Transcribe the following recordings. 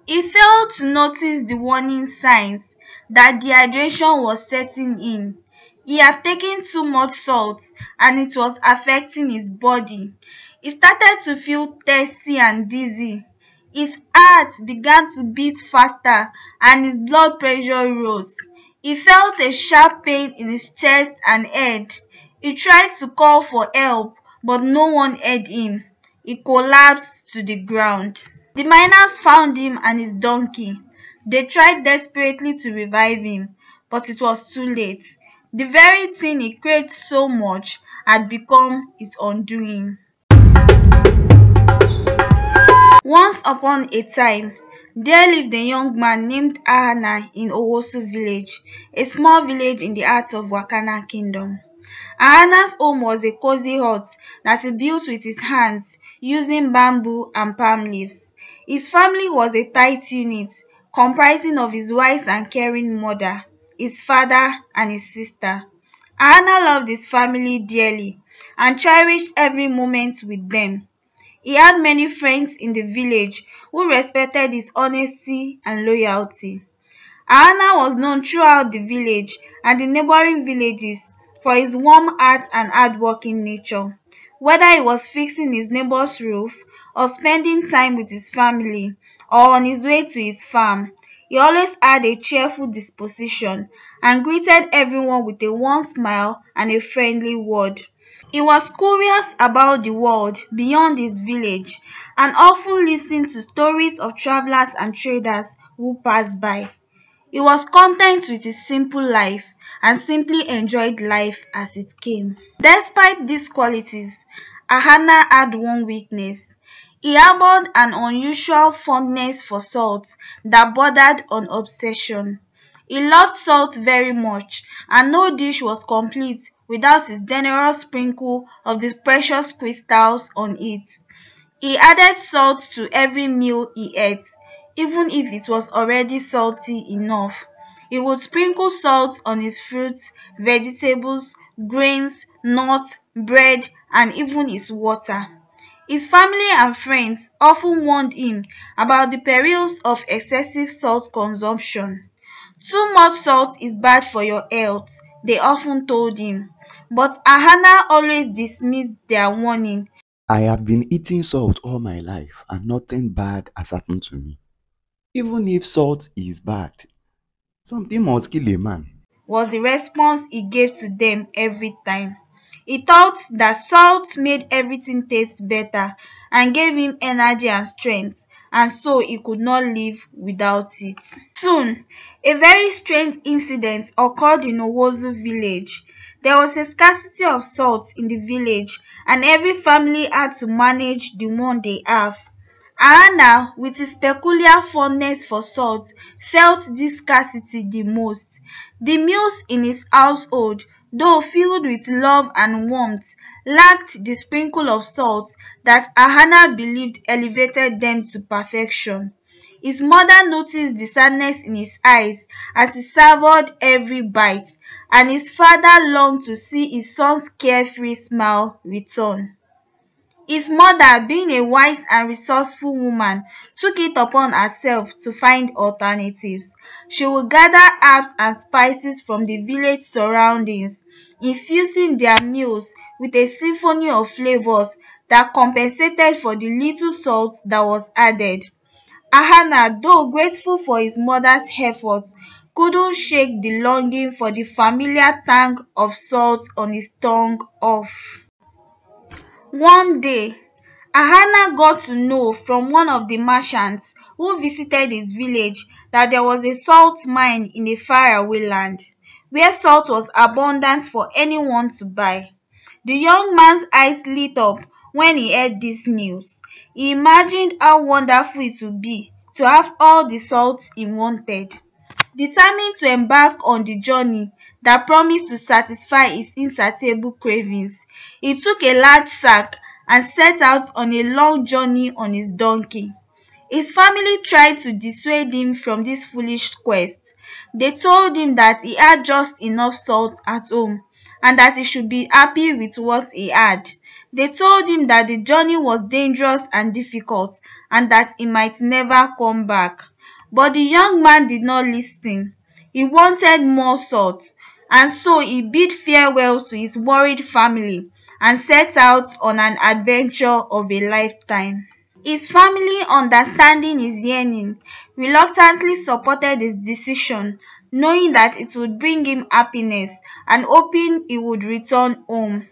He failed to notice the warning signs that dehydration was setting in. He had taken too much salt and it was affecting his body. He started to feel thirsty and dizzy. His heart began to beat faster and his blood pressure rose. He felt a sharp pain in his chest and head. He tried to call for help, but no one heard him. He collapsed to the ground. The miners found him and his donkey. They tried desperately to revive him, but it was too late. The very thing he craved so much had become his undoing. Once upon a time, there lived a young man named Ahanna in Owosu village, a small village in the heart of Wakana kingdom. Ahanna's home was a cozy hut that he built with his hands using bamboo and palm leaves. His family was a tight unit comprising of his wise and caring mother, his father, and his sister. Ahanna loved his family dearly and cherished every moment with them. He had many friends in the village who respected his honesty and loyalty. Ahanna was known throughout the village and the neighboring villages for his warm heart and hardworking nature. Whether he was fixing his neighbor's roof or spending time with his family or on his way to his farm, he always had a cheerful disposition and greeted everyone with a warm smile and a friendly word. He was curious about the world beyond his village and often listened to stories of travelers and traders who passed by. He was content with his simple life and simply enjoyed life as it came. Despite these qualities, Ahanna had one weakness. He harbored an unusual fondness for salt that bordered on obsession. He loved salt very much, and no dish was complete without his generous sprinkle of the precious crystals on it. He added salt to every meal he ate, even if it was already salty enough. He would sprinkle salt on his fruits, vegetables, grains, nuts, bread, and even his water. His family and friends often warned him about the perils of excessive salt consumption. Too much salt is bad for your health, they often told him, but Ahanna always dismissed their warning. I have been eating salt all my life and nothing bad has happened to me. Even if salt is bad, something must kill a man, Was the response he gave to them every time. He thought that salt made everything taste better and gave him energy and strength, and so he could not live without it. Soon, a very strange incident occurred in Owozu village. There was a scarcity of salt in the village, and every family had to manage the one they have. Ahanna, with his peculiar fondness for salt, felt this scarcity the most. The meals in his household, though filled with love and warmth, lacked the sprinkle of salt that Ahanna believed elevated them to perfection. His mother noticed the sadness in his eyes as he savored every bite, and his father longed to see his son's carefree smile return. His mother, being a wise and resourceful woman, took it upon herself to find alternatives. She would gather herbs and spices from the village surroundings, infusing their meals with a symphony of flavors that compensated for the little salt that was added. Ahanna, though grateful for his mother's efforts, couldn't shake the longing for the familiar tang of salt on his tongue off. One day, Ahanna got to know from one of the merchants who visited his village that there was a salt mine in a faraway land, where salt was abundant for anyone to buy. The young man's eyes lit up when he heard this news. He imagined how wonderful it would be to have all the salt he wanted. Determined to embark on the journey that promised to satisfy his insatiable cravings, he took a large sack and set out on a long journey on his donkey. His family tried to dissuade him from this foolish quest. They told him that he had just enough salt at home and that he should be happy with what he had. They told him that the journey was dangerous and difficult and that he might never come back. But the young man did not listen. He wanted more salt, and so he bid farewell to his worried family and set out on an adventure of a lifetime. His family, understanding his yearning, reluctantly supported his decision, knowing that it would bring him happiness and hoping he would return home.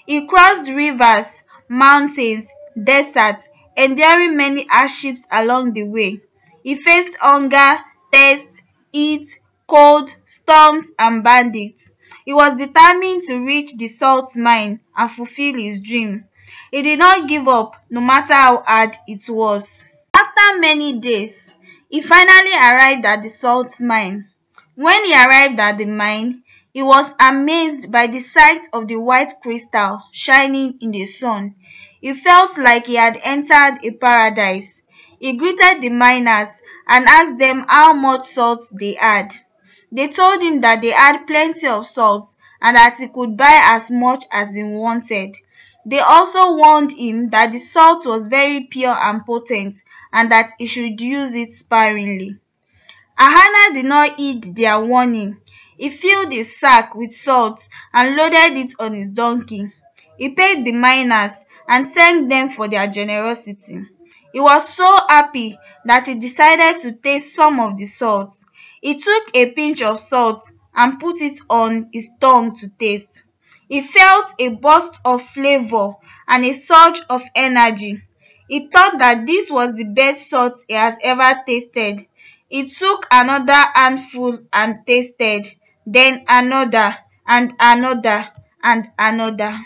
He crossed rivers, mountains, deserts, enduring many hardships along the way. He faced hunger, thirst, heat, cold, storms, and bandits. He was determined to reach the salt mine and fulfill his dream. He did not give up, no matter how hard it was. After many days, he finally arrived at the salt mine. When he arrived at the mine, he was amazed by the sight of the white crystal shining in the sun. He felt like he had entered a paradise. He greeted the miners and asked them how much salt they had. They told him that they had plenty of salt and that he could buy as much as he wanted. They also warned him that the salt was very pure and potent and that he should use it sparingly. Ahanna did not heed their warning. He filled his sack with salt and loaded it on his donkey. He paid the miners and thanked them for their generosity. He was so happy that he decided to taste some of the salt. He took a pinch of salt and put it on his tongue to taste. He felt a burst of flavor and a surge of energy. He thought that this was the best salt he has ever tasted. He took another handful and tasted, then another, and another, and another.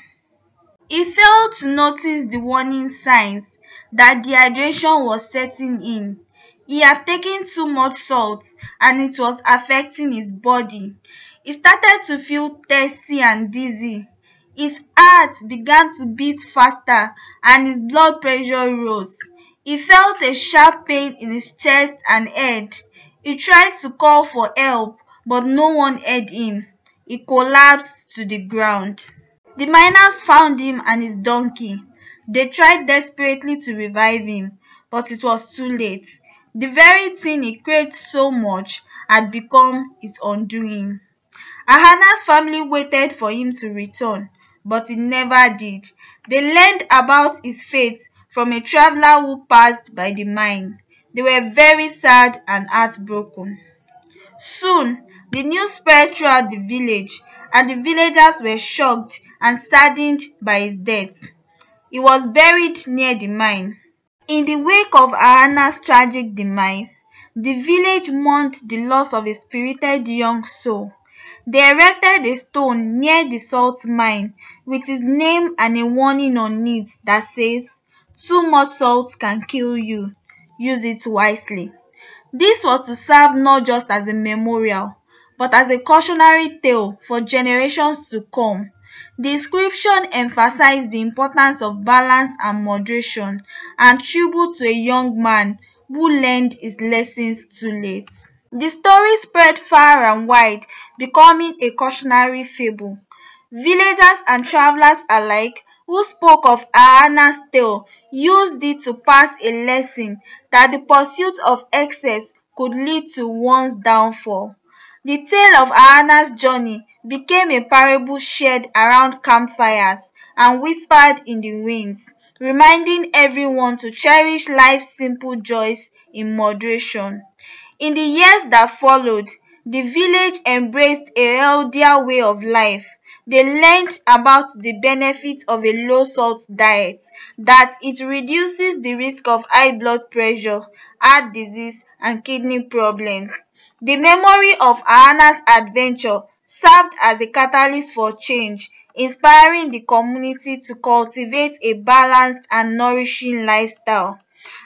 He failed to notice the warning signs that dehydration was setting in. He had taken too much salt and it was affecting his body. He started to feel thirsty and dizzy. His heart began to beat faster and his blood pressure rose. He felt a sharp pain in his chest and head. He tried to call for help, but no one heard him. He collapsed to the ground. The miners found him and his donkey. They tried desperately to revive him, but it was too late. The very thing he craved so much had become his undoing. Ahanna's family waited for him to return, but he never did. They learned about his fate from a traveler who passed by the mine. They were very sad and heartbroken. Soon, the news spread throughout the village, and the villagers were shocked and saddened by his death. He was buried near the mine. In the wake of Ahanna's tragic demise, the village mourned the loss of a spirited young soul. They erected a stone near the salt mine with his name and a warning on it that says, "Too much salt can kill you. Use it wisely." This was to serve not just as a memorial, but as a cautionary tale for generations to come. The inscription emphasized the importance of balance and moderation, and tribute to a young man who learned his lessons too late. The story spread far and wide, becoming a cautionary fable. Villagers and travelers alike who spoke of Ahanna's tale used it to pass a lesson that the pursuit of excess could lead to one's downfall. The tale of Ahanna's journey became a parable shared around campfires and whispered in the winds, reminding everyone to cherish life's simple joys in moderation. In the years that followed, the village embraced a healthier way of life. They learned about the benefits of a low-salt diet, that it reduces the risk of high blood pressure, heart disease, and kidney problems. The memory of Ahanna's adventure served as a catalyst for change, inspiring the community to cultivate a balanced and nourishing lifestyle.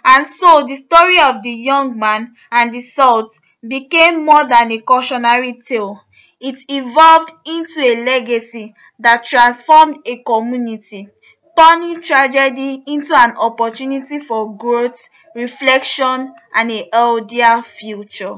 And so the story of the young man and the salt became more than a cautionary tale. It evolved into a legacy that transformed a community, turning tragedy into an opportunity for growth, reflection, and a healthier future.